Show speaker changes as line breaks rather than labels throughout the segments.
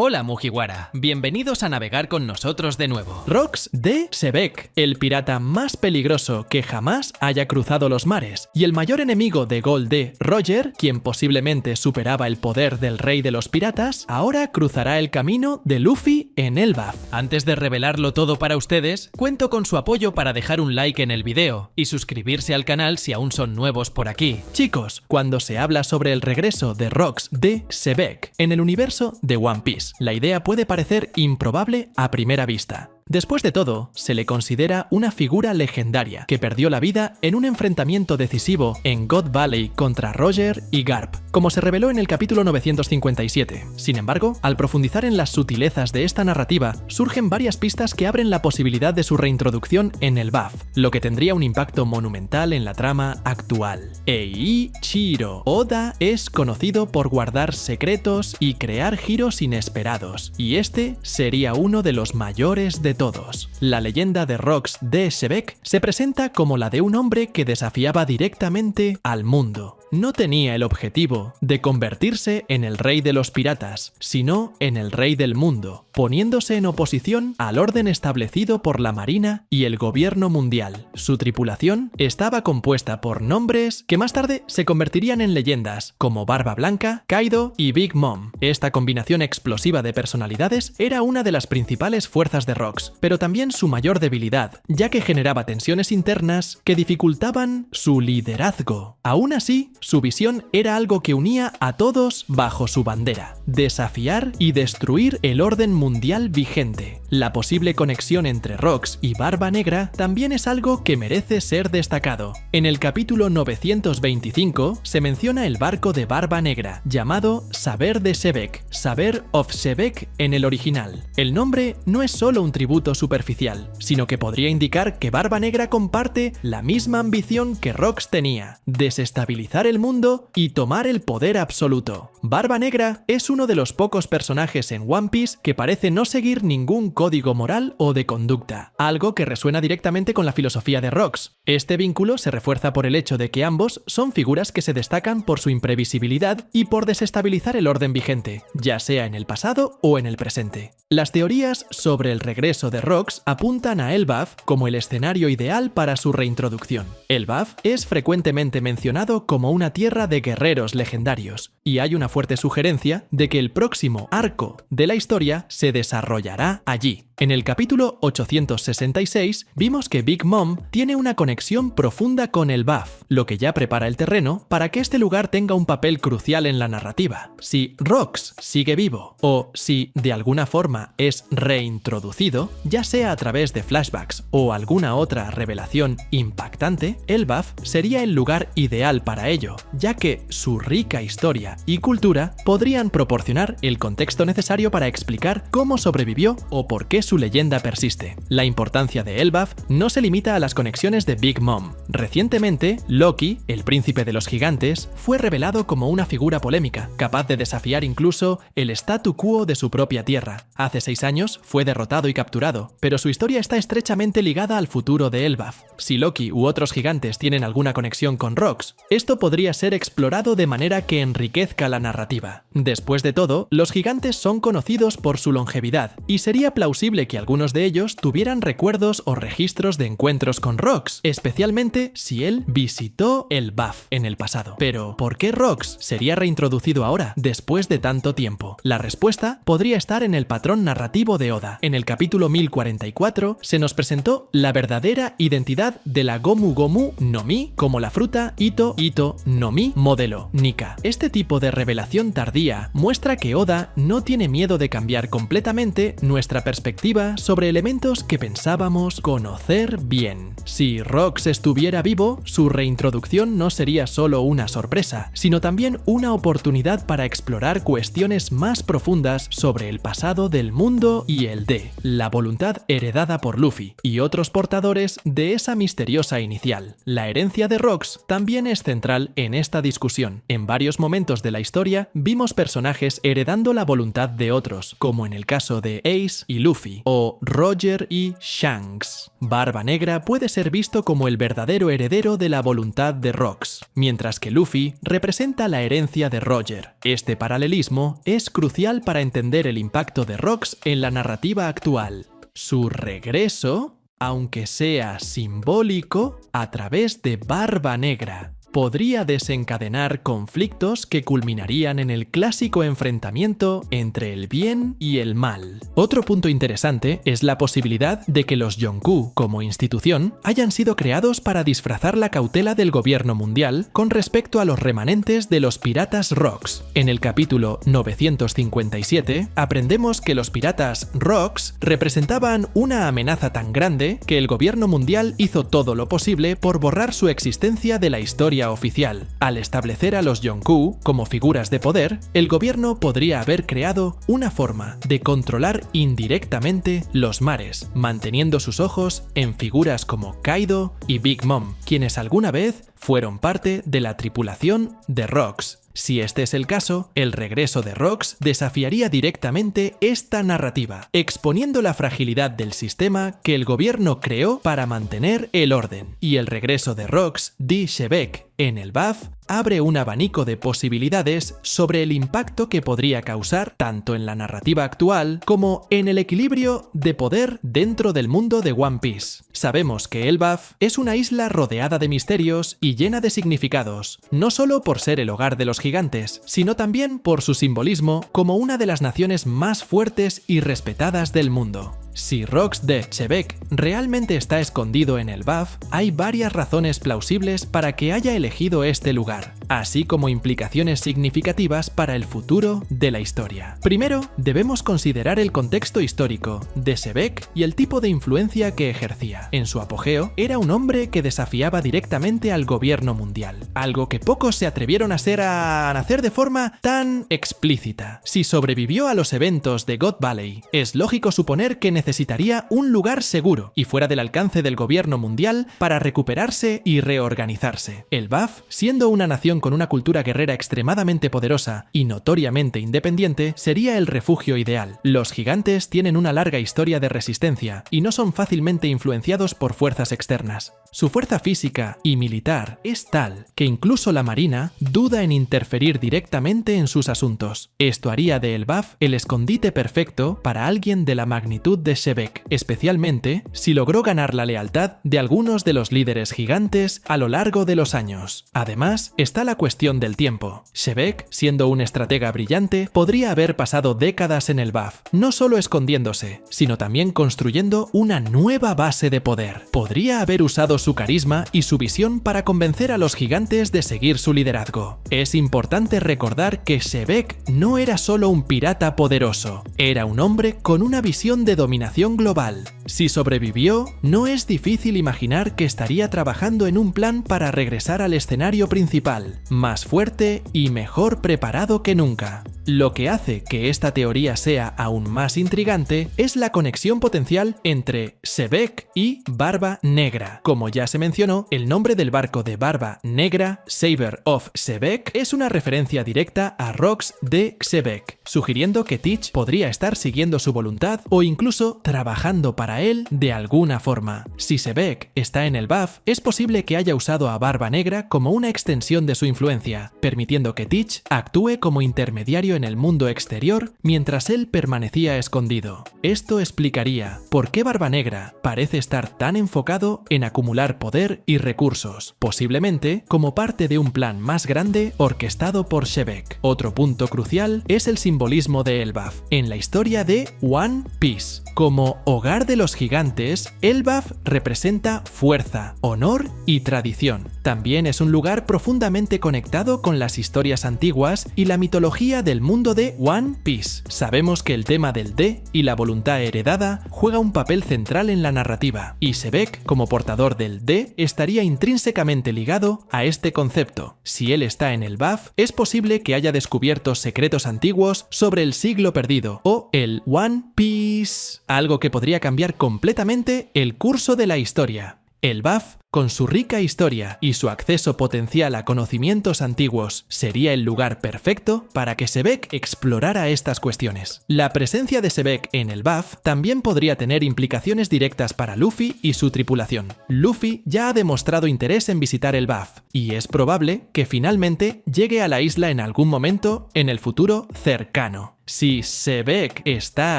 Hola Mugiwara, bienvenidos a navegar con nosotros de nuevo. Rox D. Sebek, el pirata más peligroso que jamás haya cruzado los mares, y el mayor enemigo de Gol D. Roger, quien posiblemente superaba el poder del rey de los piratas, ahora cruzará el camino de Luffy en Elbaf. Antes de revelarlo todo para ustedes, cuento con su apoyo para dejar un like en el video y suscribirse al canal si aún son nuevos por aquí. Chicos, cuando se habla sobre el regreso de Rox D. Sebek en el universo de One Piece, la idea puede parecer improbable a primera vista. Después de todo, se le considera una figura legendaria que perdió la vida en un enfrentamiento decisivo en God Valley contra Roger y Garp, como se reveló en el capítulo 957. Sin embargo, al profundizar en las sutilezas de esta narrativa, surgen varias pistas que abren la posibilidad de su reintroducción en el BAF, lo que tendría un impacto monumental en la trama actual. Eiichiro Oda es conocido por guardar secretos y crear giros inesperados, y este sería uno de los mayores de todos. La leyenda de Rox D. Sebek se presenta como la de un hombre que desafiaba directamente al mundo. No tenía el objetivo de convertirse en el rey de los piratas, sino en el rey del mundo, poniéndose en oposición al orden establecido por la Marina y el gobierno mundial. Su tripulación estaba compuesta por nombres que más tarde se convertirían en leyendas, como Barba Blanca, Kaido y Big Mom. Esta combinación explosiva de personalidades era una de las principales fuerzas de Rox, pero también su mayor debilidad, ya que generaba tensiones internas que dificultaban su liderazgo. Aún así, su visión era algo que unía a todos bajo su bandera: desafiar y destruir el orden mundial vigente. La posible conexión entre Rox y Barba Negra también es algo que merece ser destacado. En el capítulo 925 se menciona el barco de Barba Negra, llamado Saber de Sebek, Saber of Sebek en el original. El nombre no es solo un tributo superficial, sino que podría indicar que Barba Negra comparte la misma ambición que Rox tenía: desestabilizar el mundo y tomar el poder absoluto. Barba Negra es uno de los pocos personajes en One Piece que parece no seguir ningún código moral o de conducta, algo que resuena directamente con la filosofía de Rox. Este vínculo se refuerza por el hecho de que ambos son figuras que se destacan por su imprevisibilidad y por desestabilizar el orden vigente, ya sea en el pasado o en el presente. Las teorías sobre el regreso de Rox apuntan a Elbaf como el escenario ideal para su reintroducción. Elbaf es frecuentemente mencionado como una tierra de guerreros legendarios, y hay una fuerte sugerencia de que el próximo arco de la historia se desarrollará allí. En el capítulo 866 vimos que Big Mom tiene una conexión profunda con el BAF, lo que ya prepara el terreno para que este lugar tenga un papel crucial en la narrativa. Si Rox sigue vivo, o si de alguna forma es reintroducido, ya sea a través de flashbacks o alguna otra revelación impactante, el BAF sería el lugar ideal para ello, ya que su rica historia y cultura podrían proporcionar el contexto necesario para explicar cómo sobrevivió o por qué su leyenda persiste. La importancia de Elbaf no se limita a las conexiones de Big Mom. Recientemente, Loki, el príncipe de los gigantes, fue revelado como una figura polémica, capaz de desafiar incluso el statu quo de su propia tierra. Hace 6 años fue derrotado y capturado, pero su historia está estrechamente ligada al futuro de Elbaf. Si Loki u otros gigantes tienen alguna conexión con Rox, esto podría ser explorado de manera que enriquezca la narrativa. Después de todo, los gigantes son conocidos por su longevidad, y sería plausible que algunos de ellos tuvieran recuerdos o registros de encuentros con Rox, especialmente si él visitó el BAF en el pasado. Pero, ¿por qué Rox sería reintroducido ahora, después de tanto tiempo? La respuesta podría estar en el patrón narrativo de Oda. En el capítulo 1044 se nos presentó la verdadera identidad de la Gomu Gomu no Mi como la fruta Ito Ito no Mi modelo Nika. Este tipo de revelación tardía muestra que Oda no tiene miedo de cambiar completamente nuestra perspectiva sobre elementos que pensábamos conocer bien. Si Rox estuviera vivo, su reintroducción no sería solo una sorpresa, sino también una oportunidad para explorar cuestiones más profundas sobre el pasado del mundo y el de la voluntad heredada por Luffy y otros portadores de esa misteriosa inicial. La herencia de Rox también es central en esta discusión. En varios momentos de la historia vimos personajes heredando la voluntad de otros, como en el caso de Ace y Luffy, o Roger y Shanks. Barba Negra puede ser visto como el verdadero heredero de la voluntad de Rox, mientras que Luffy representa la herencia de Roger. Este paralelismo es crucial para entender el impacto de Rox en la narrativa actual. Su regreso, aunque sea simbólico, a través de Barba Negra, podría desencadenar conflictos que culminarían en el clásico enfrentamiento entre el bien y el mal. Otro punto interesante es la posibilidad de que los Yonkou, como institución, hayan sido creados para disfrazar la cautela del gobierno mundial con respecto a los remanentes de los piratas Rox. En el capítulo 957 aprendemos que los piratas Rox representaban una amenaza tan grande que el gobierno mundial hizo todo lo posible por borrar su existencia de la historia oficial. Al establecer a los Yonkou como figuras de poder, el gobierno podría haber creado una forma de controlar indirectamente los mares, manteniendo sus ojos en figuras como Kaido y Big Mom, quienes alguna vez fueron parte de la tripulación de Rox. Si este es el caso, el regreso de Rox desafiaría directamente esta narrativa, exponiendo la fragilidad del sistema que el gobierno creó para mantener el orden. Y el regreso de Rox D-Shebek en el BAF abre un abanico de posibilidades sobre el impacto que podría causar tanto en la narrativa actual como en el equilibrio de poder dentro del mundo de One Piece. Sabemos que el BAF es una isla rodeada de misterios y llena de significados, no solo por ser el hogar de los gigantes, sino también por su simbolismo como una de las naciones más fuertes y respetadas del mundo. Si Rox D-Shebek realmente está escondido en el BAF, hay varias razones plausibles para que haya elegido este lugar, así como implicaciones significativas para el futuro de la historia. Primero, debemos considerar el contexto histórico de Shebek y el tipo de influencia que ejercía. En su apogeo, era un hombre que desafiaba directamente al gobierno mundial, algo que pocos se atrevieron a hacer de forma tan explícita. Si sobrevivió a los eventos de God Valley, es lógico suponer que necesitaría un lugar seguro y fuera del alcance del gobierno mundial para recuperarse y reorganizarse. El BAF, siendo una nación con una cultura guerrera extremadamente poderosa y notoriamente independiente, sería el refugio ideal. Los gigantes tienen una larga historia de resistencia y no son fácilmente influenciados por fuerzas externas. Su fuerza física y militar es tal que incluso la marina duda en interferir directamente en sus asuntos. Esto haría de el BAF el escondite perfecto para alguien de la magnitud de Shebek, especialmente si logró ganar la lealtad de algunos de los líderes gigantes a lo largo de los años. Además, está la cuestión del tiempo. Shebek, siendo un estratega brillante, podría haber pasado décadas en el BAF, no solo escondiéndose, sino también construyendo una nueva base de poder. Podría haber usado su carisma y su visión para convencer a los gigantes de seguir su liderazgo. Es importante recordar que Shebek no era solo un pirata poderoso, era un hombre con una visión de dominación global. Si sobrevivió, no es difícil imaginar que estaría trabajando en un plan para regresar al escenario principal, más fuerte y mejor preparado que nunca. Lo que hace que esta teoría sea aún más intrigante es la conexión potencial entre Shebek y Barba Negra. Como ya se mencionó, el nombre del barco de Barba Negra, Saber of Shebek, es una referencia directa a Rox D-Shebek, sugiriendo que Teach podría estar siguiendo su voluntad o incluso trabajando para él de alguna forma. Si Shebek está en el BAF, es posible que haya usado a Barba Negra como una extensión de su influencia, permitiendo que Teach actúe como intermediario en el mundo exterior mientras él permanecía escondido. Esto explicaría por qué Barba Negra parece estar tan enfocado en acumular poder y recursos, posiblemente como parte de un plan más grande orquestado por Shebek. Otro punto crucial es el simbolismo de Elbaf en la historia de One Piece. Como hogar de los gigantes, Elbaf representa fuerza, honor y tradición. También es un lugar profundamente conectado con las historias antiguas y la mitología del mundo de One Piece. Sabemos que el tema del D y la voluntad heredada juega un papel central en la narrativa, y Shebek, como portador del D, estaría intrínsecamente ligado a este concepto. Si él está en el BAF, es posible que haya descubierto secretos antiguos sobre el siglo perdido o el One Piece, algo que podría cambiar completamente el curso de la historia. El BAF, con su rica historia y su acceso potencial a conocimientos antiguos, sería el lugar perfecto para que Sebek explorara estas cuestiones. La presencia de Sebek en el BAF también podría tener implicaciones directas para Luffy y su tripulación. Luffy ya ha demostrado interés en visitar el BAF, y es probable que finalmente llegue a la isla en algún momento en el futuro cercano. Si Sebek está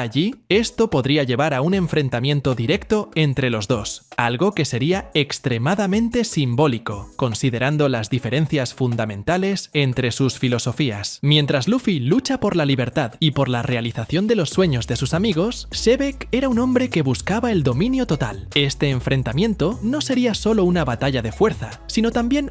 allí, esto podría llevar a un enfrentamiento directo entre los dos, algo que sería extremadamente simbólico, considerando las diferencias fundamentales entre sus filosofías. Mientras Luffy lucha por la libertad y por la realización de los sueños de sus amigos, Sebek era un hombre que buscaba el dominio total. Este enfrentamiento no sería solo una batalla de fuerza, sino también